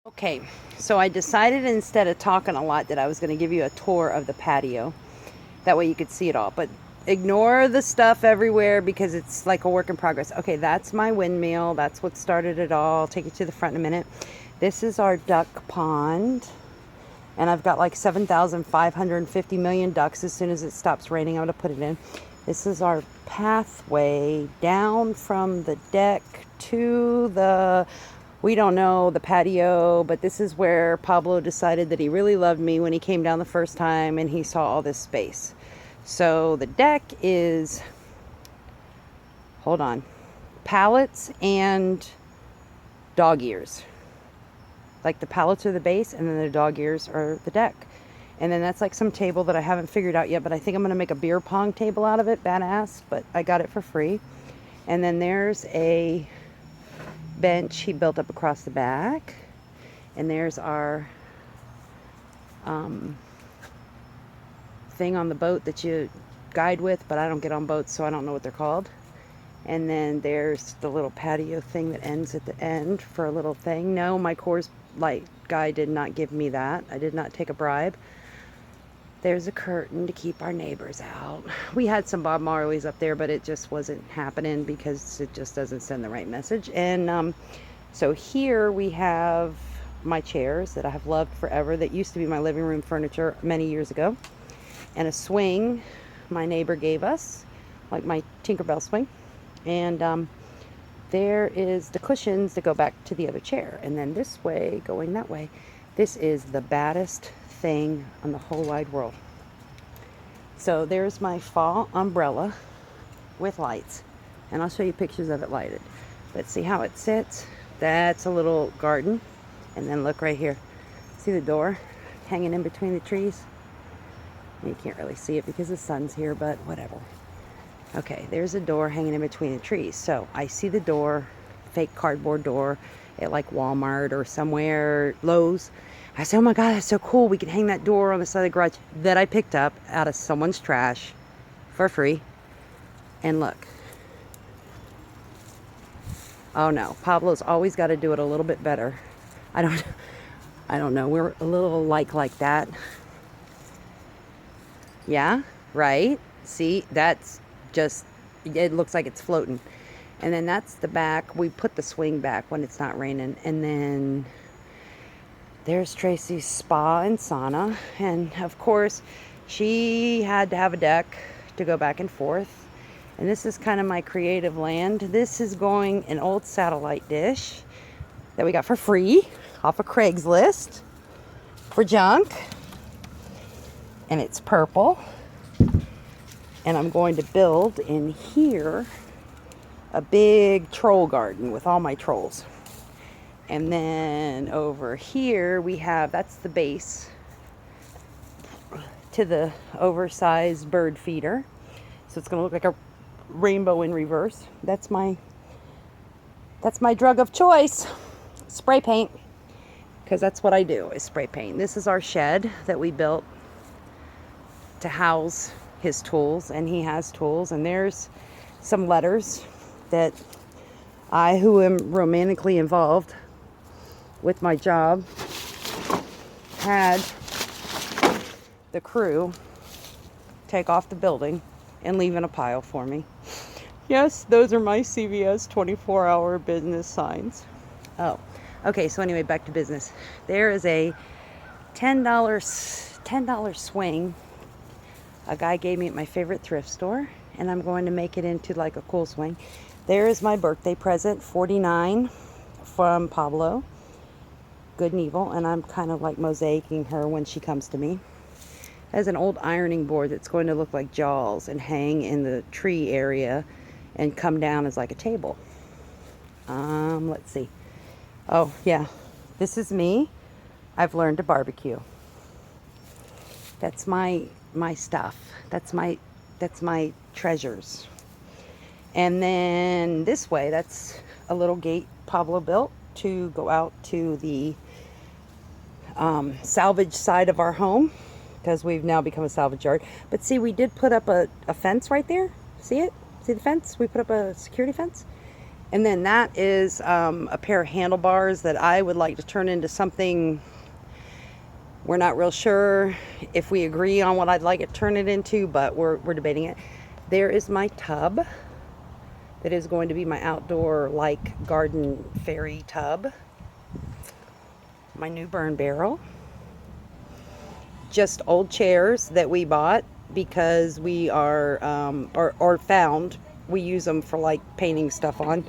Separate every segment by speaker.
Speaker 1: Okay, so I decided instead of talking a lot that I was going to give you a tour of the patio. That way you could see it all. But ignore the stuff everywhere because it's like a work in progress. Okay, that's my windmill. That's what started it all. I'll take you to the front in a minute. This is our duck pond. And I've got like 7,550 million ducks. As soon as it stops raining, I'm going to put it in. This is our pathway down from the deck to the, we don't know, the patio, but this is where Pablo decided that he really loved me when he came down the first time and he saw all this space. So the deck is, hold on, pallets and dog ears. Like the pallets are the base and then the dog ears are the deck. And then that's like some table that I haven't figured out yet, but I think I'm going to make a beer pong table out of it. Badass, but I got it for free. And then there's a bench he built up across the back. And there's our thing on the boat that you guide with, but I don't get on boats, so I don't know what they're called. And then there's the little patio thing that ends at the end for a little thing. No, my Coors Light guy did not give me that. I did not take a bribe. There's a curtain to keep our neighbors out. We had some Bob Marleys up there, but it just wasn't happening because it just doesn't send the right message. And so here we have my chairs that I have loved forever that used to be my living room furniture many years ago. And a swing my neighbor gave us, like my Tinkerbell swing. And there is the cushions that go back to the other chair. And then this way, going that way, this is the baddest thing on the whole wide world. So there's my fall umbrella with lights. And I'll show you pictures of it lighted. But see how it sits? That's a little garden. And then look right here. See the door hanging in between the trees? You can't really see it because the sun's here, but whatever. Okay, there's a door hanging in between the trees. So I see the door, fake cardboard door at like Walmart or somewhere, Lowe's. I said, oh my God, that's so cool. We can hang that door on the side of the garage that I picked up out of someone's trash for free. And look. Oh no, Pablo's always got to do it a little bit better. I don't know. We're a little alike like that. Yeah, right. See, that's just, it looks like it's floating. And then that's the back. We put the swing back when it's not raining. And then there's Tracy's spa and sauna. And of course, she had to have a deck to go back and forth. And this is kind of my creative land. This is going an old satellite dish that we got for free off of Craigslist for junk. And it's purple. And I'm going to build in here a big troll garden with all my trolls. And then over here we have, that's the base to the oversized bird feeder. So it's going to look like a rainbow in reverse. That's my drug of choice, spray paint. Because that's what I do, is spray paint. This is our shed that we built to house his tools, and he has tools. And there's some letters that I, who am romantically involved with my job, had the crew take off the building and leave in a pile for me. Yes, those are my CVS 24-hour business signs. Oh, okay, so anyway, back to business. There is a $10 swing a guy gave me at my favorite thrift store, and I'm going to make it into like a cool swing. There is my birthday present, 49, from Pablo, Good and Evil, and I'm kind of like mosaicing her when she comes to me. There's an old ironing board that's going to look like Jaws and hang in the tree area and come down as like a table. Let's see. Oh yeah, this is me. I've learned to barbecue. That's my stuff. That's my treasures. And then this way, that's a little gate Pablo built to go out to the salvage side of our home, because we've now become a salvage yard. But see, we did put up a fence right there. See it? See the fence? We put up a security fence. And then that is a pair of handlebars that I would like to turn into something. We're not real sure if we agree on what I'd like it to turn it into, but we're debating it. There is my tub that is going to be my outdoor like garden fairy tub. My new burn barrel. Just old chairs that we bought because we are or found. We use them for like painting stuff on.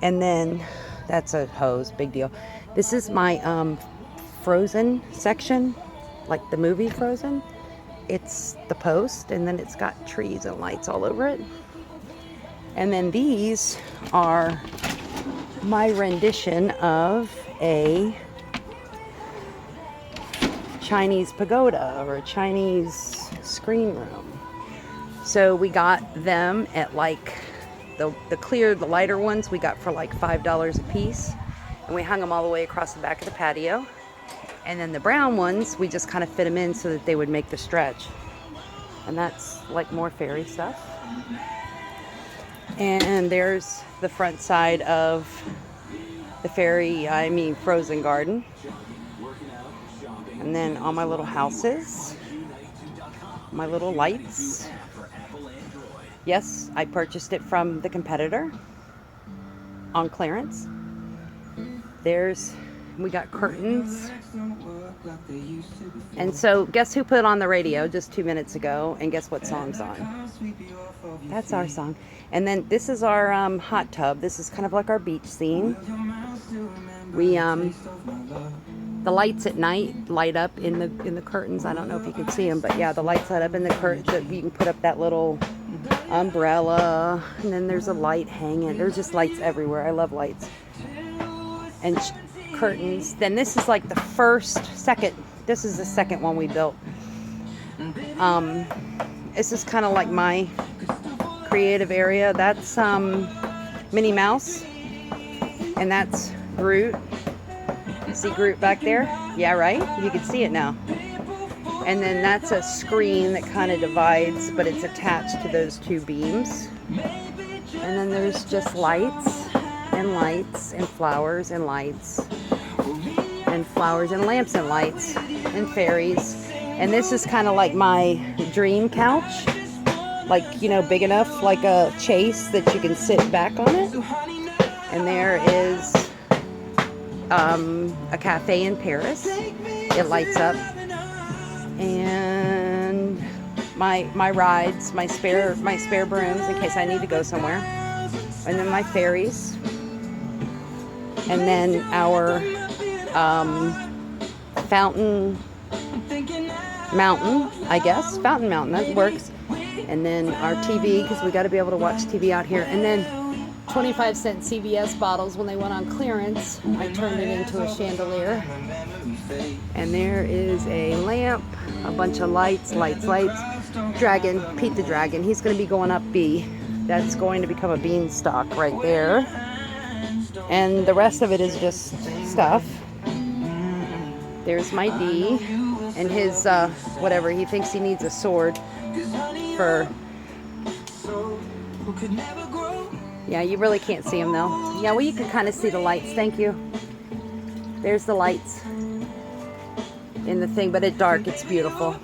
Speaker 1: And then that's a hose, big deal. This is my Frozen section, like the movie Frozen. It's the post, and then it's got trees and lights all over it. And then these are my rendition of a Chinese pagoda or a Chinese screen room. So we got them at like the lighter ones we got for like $5 a piece, and we hung them all the way across the back of the patio. And then the brown ones, we just kind of fit them in so that they would make the stretch. And that's like more fairy stuff. And there's the front side of the frozen garden. And then all my little houses, my little lights. Yes, I purchased it from the competitor on clearance. We got curtains. And so guess who put on the radio just 2 minutes ago, and guess what song's on? That's our song. And then this is our hot tub. This is kind of like our beach scene. We the lights at night light up in the curtains. I don't know if you can see them, but yeah, the lights light up in the curtains. You can put up that little umbrella, and then there's a light hanging. There's just lights everywhere. I love lights. And curtains. Then this is like this is the second one we built. This is kind of like my creative area. That's Minnie Mouse, and that's Groot. See Groot back there? Yeah, right? You can see it now. And then that's a screen that kind of divides, but it's attached to those two beams. And then there's just lights and flowers and lights and flowers and lamps and lights and fairies. And this is kind of like my dream couch, like, you know, big enough like a chase that you can sit back on it. And there is a cafe in Paris. It lights up. And my rides, my spare brooms in case I need to go somewhere. And then my fairies. And then our fountain mountain, I guess. Fountain mountain, that works. And then our TV, because we got to be able to watch TV out here. And then 25-cent CVS bottles when they went on clearance. I turned it into a chandelier. And there is a lamp, a bunch of lights. Dragon, Pete the Dragon. He's going to be going up B. That's going to become a beanstalk right there. And the rest of it is just stuff. There's my D and his whatever. He thinks he needs a sword for. Yeah, you really can't see them though. Yeah, well, you can kind of see the lights. Thank you. There's the lights in the thing, but it's dark. It's beautiful.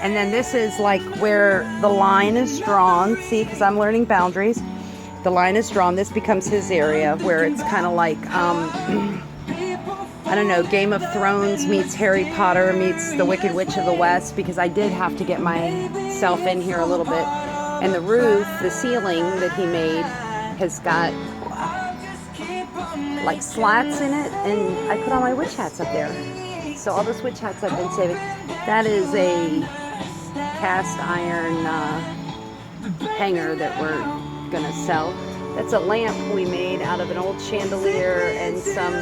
Speaker 1: And then this is like where the line is drawn. See, because I'm learning boundaries. The line is drawn. This becomes his area where it's kind of like, I don't know, Game of Thrones meets Harry Potter meets the Wicked Witch of the West, because I did have to get myself in here a little bit. And the roof, the ceiling that he made has got like slats in it, and I put all my witch hats up there. So all those witch hats I've been saving. That is a cast iron hanger that we're gonna sell. That's a lamp we made out of an old chandelier and some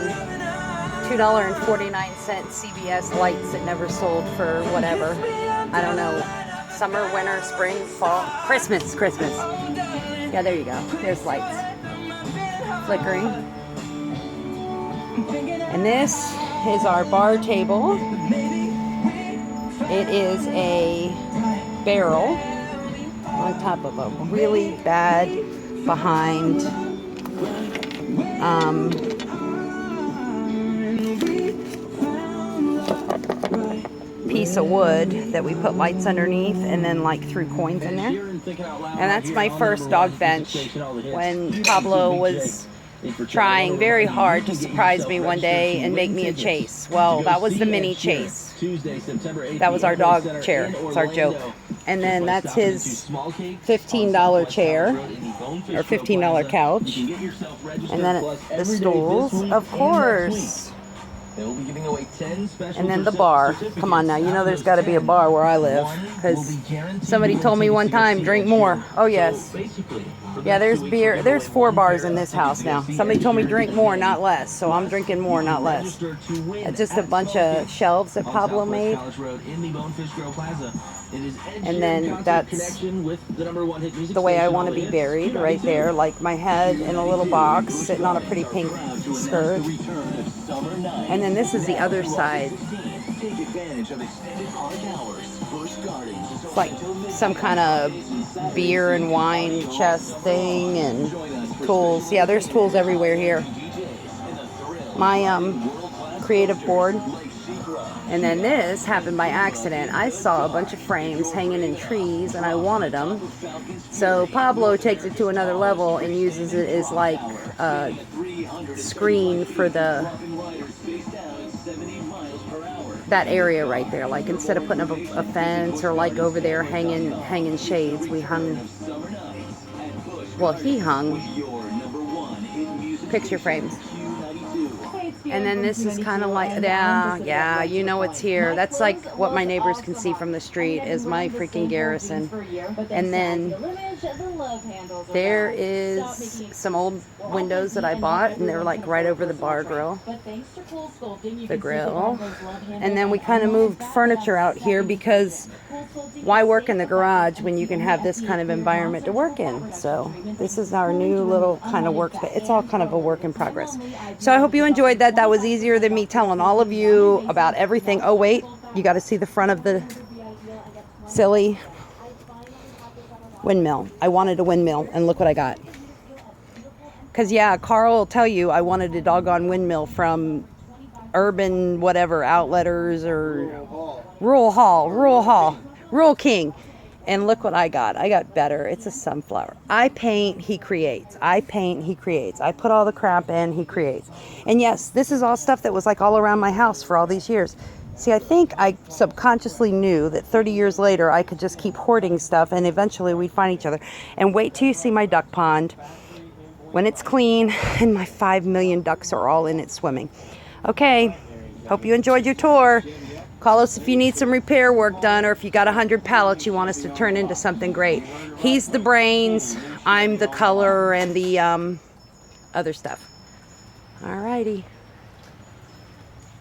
Speaker 1: $2.49 CVS lights that never sold for whatever. I don't know. Summer, winter, spring, fall, Christmas. Yeah, there you go. There's lights flickering. And this is our bar table. It is a barrel. on top of a really bad behind piece of wood that we put lights underneath and then like threw coins in there. And that's my first dog bench when Pablo was trying very hard to surprise me one day and make me a chase. Well, that was the mini chase. That was our dog chair. It's our joke. And then that's his $15 chair or $15 couch. And then the stools, of course. And then the bar. Come on now, you know there's got to be a bar where I live, because somebody told me one time, drink more. Oh yes. Yeah, there's beer. There's 4 bars in this house now. Somebody told me drink more, not less. So I'm drinking more, not less. It's just a bunch of shelves that Pablo made. And then that's the way I want to be buried, right there, like my head in a little box sitting on a pretty pink skirt. And then this is the other side. It's like some kind of beer and wine chest thing and tools. Yeah, there's tools everywhere here. My creative board. And then this happened by accident. I saw a bunch of frames hanging in trees and I wanted them. So Pablo takes it to another level and uses it as like a screen for that area right there. Like instead of putting up a fence or like over there hanging shades, we hung, well, he hung picture frames. And then this is kind of like, yeah, you know it's here. That's like what my neighbors can see from the street is my freaking garrison. And then there is some old windows that I bought, and they're like right over the bar grill, the grill. And then we kind of moved furniture out here because why work in the garage when you can have this kind of environment to work in? So this is our new little kind of work space. It's all kind of a work in progress. So I hope you enjoyed that. That was easier than me telling all of you about everything. Oh wait, you got to see the front of the silly windmill. I wanted a windmill, and look what I got. Because yeah, Carl will tell you I wanted a doggone windmill from Urban whatever Outletters or Rural King. And look what I got. I got better. It's a sunflower. I paint, he creates. I paint, he creates. I put all the crap in, he creates. And yes, this is all stuff that was like all around my house for all these years. See, I think I subconsciously knew that 30 years later I could just keep hoarding stuff and eventually we'd find each other. And wait till you see my duck pond when it's clean and my 5 million ducks are all in it swimming. Okay, hope you enjoyed your tour. Call us if you need some repair work done or if you got 100 pallets you want us to turn into something great. He's the brains, I'm the color and the other stuff. Alrighty.